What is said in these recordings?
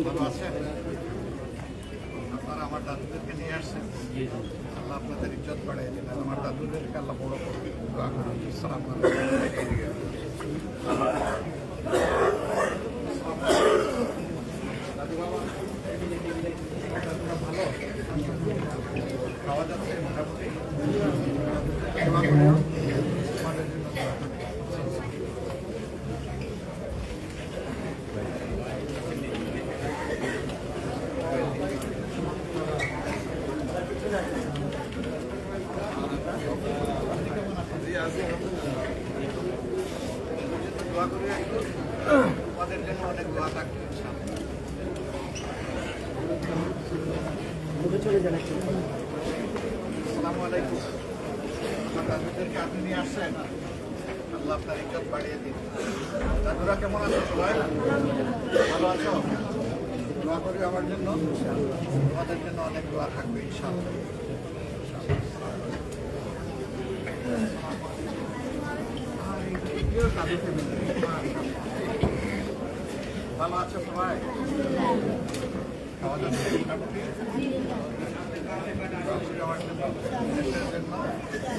ভালো আছেন? আপনারা আমার দাদুদেরকে নিয়ে আসছেন, আল্লাহ আপনাদের ইজ্জত বাড়াই দিন। আমার দাদুদেরকে আল্লাহ বড় করবে। আসসালামু আলাইকুম। দাদু বাবা ভালো খাওয়া যাচ্ছে মোটামুটি। দোয়া করি তোমাদের জন্য অনেক দোয়া থাকবে। আসসালামু আলাইকুম। আমার দাদুদেরকে আপনি নিয়ে আসছেন, আল্লাহ আপনার ইজ্জত বাড়িয়ে দিন। দাদুরা কেমন আছো? সবাই ভালো আছো? দোয়া করি আমার জন্য, তোমাদের জন্য অনেক দোয়া থাকবে ইনশাআল্লাহ। ভালো আছো সবাই? খাওয়া যাচ্ছে মোটামুটি?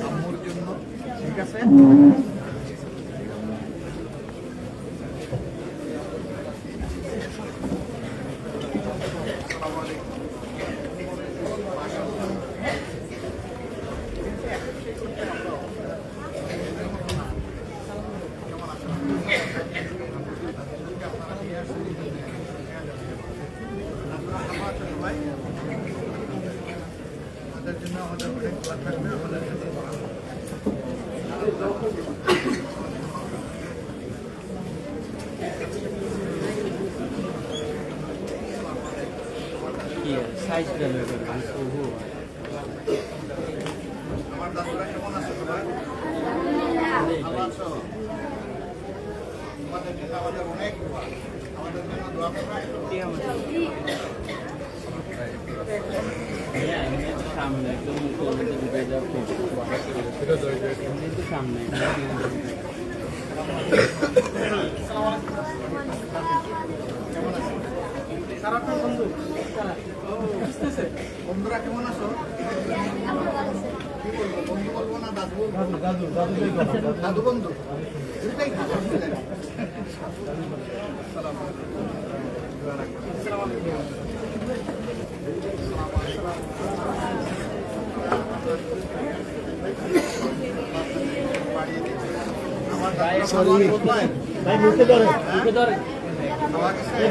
আম্মুর জন্য ঠিক আছে। আমাদের জন্য আমাদের অনেক দোয়া থাকবে। আমাদের জন্য আমার দাদুরা কেমন আছে সবাই? ভালো আছো? আমাদের জন্য আমাদের অনেক দোয়া, আমাদের জন্য দোয়া করবে। সামনে একদম ঢুকে যাওয়ার সামনে বন্ধুরা কেমন আছো? কি বলবো, বন্ধু বলবো না দাদু বলবো? দাদু বন্ধু দুটাই ভালো। ভাই মুখে ধরে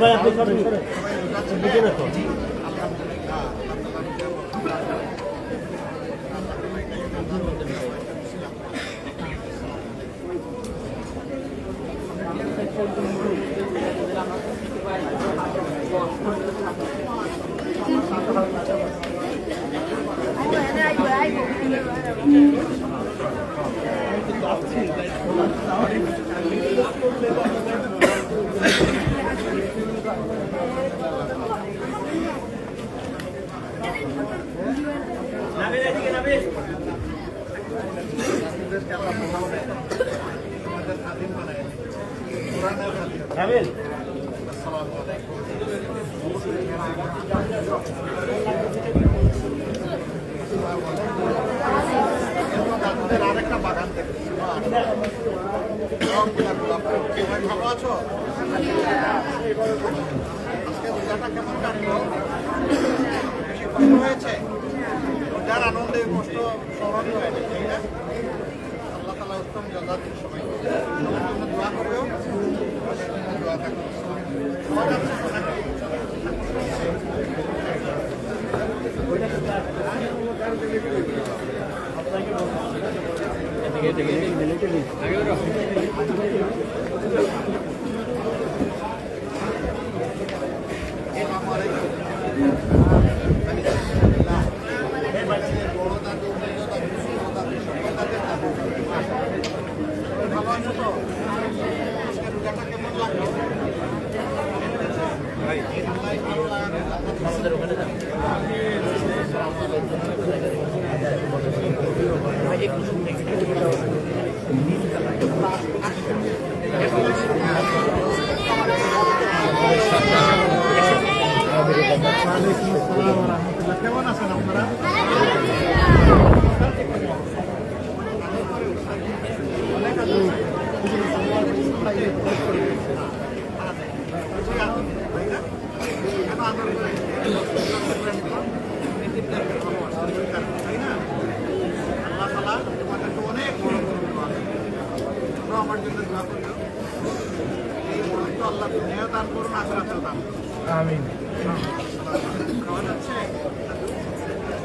ভাই আপনি সরেন বুঝে না তো। আরেকটা বাগান থেকে ভালো আছো? আজকে রোজাটা কেমন কাটলো? বেশি কষ্ট হয়েছে? রোজার আনন্দে কষ্ট সমান হয়নি, তাই না? আল্লাহ তাআলা উত্তম জাযা দিন সবাই। দোয়া করবেও, দোয়া থাকবে। আমাদের ওয়ালাইকুম আসসালাম ওয়া রাহমাতুল্লাহ। কেমন আছেন আপনারা? তাই না? আল্লাহ তাআলা তোমাদেরকে অনেক বড় বড় দোয়া দেন। তোমরা আমার জন্য দোয়া করিও। এই মুহূর্তে আল্লাহ দুনিয়াও দান করুন, আখিরাতেও দান করুন। আমিন। খাওয়া যাচ্ছে?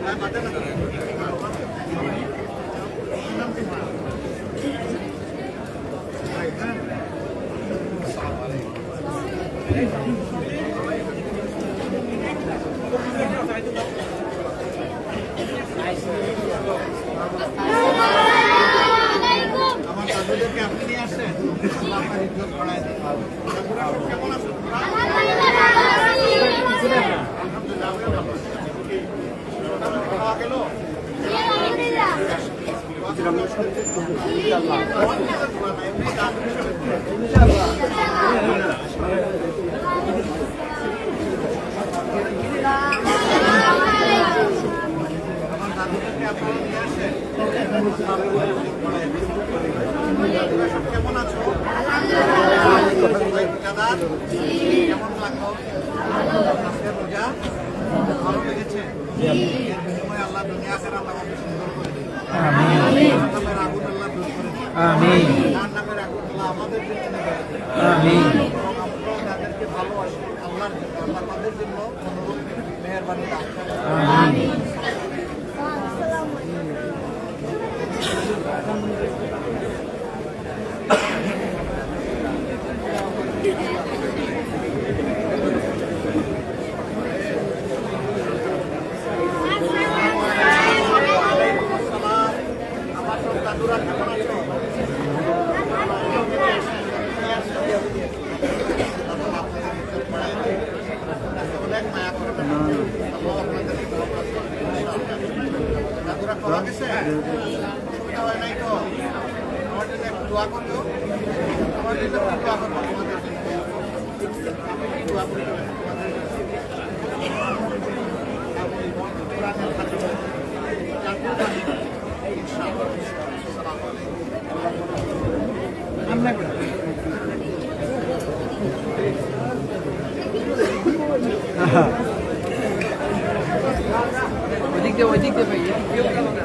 হ্যাঁ, বাজে না? নাম কি? আমার দাদুদেরকে আপনি নিয়ে আসেন, আল্লাহ আপনার ইজ্জত বাড়ায় দেন। দাদুরা সব কেমন আছেন তোমরা? আলহামদুলিল্লাহ, আমিও ভালো আছি। খাওয়া গেল? এমনি দাদু হিসেবে আমার দাদুদেরকে আপনারা নিয়ে আসেন। দাদুরা সব কেমন আছো? দাদা কেমন লাগলো? আজকে রোজা ভালো লেগেছে? এর বিনিময়ে আল্লাহ দুনিয়া আখিরাত আমাকে সুন্দর করে দিন। জাহান্নামের আগুন আল্লাহ দূর করে দিন। জাহান্নামের আগুন আল্লাহ আমাদের জন্য নেবে। এবং আমরাও তাদেরকে ভালোবাসি আল্লাহর জন্য। আল্লাহ তাদের জন্য অনুরূপ মেহেরবানি দান করেন। আমার সব দাদুরা কেমন আছো? অনেক মায়া করে দাদুরা খাওয়া গেছে? অসুবিধা হয় নাই তো? আমার জন্য একটু দোয়া করো। আমার জন্য একটু দোয়া করবো তোমাদের জন্য। দোয়া করতে হবে তোমাদের জন্য। কোরআনের খাতির জানতে পারি ইনশাআল্লাহ। আসসালামু আলাইকুম। ওই দিক দিয়ে ভাইয়া।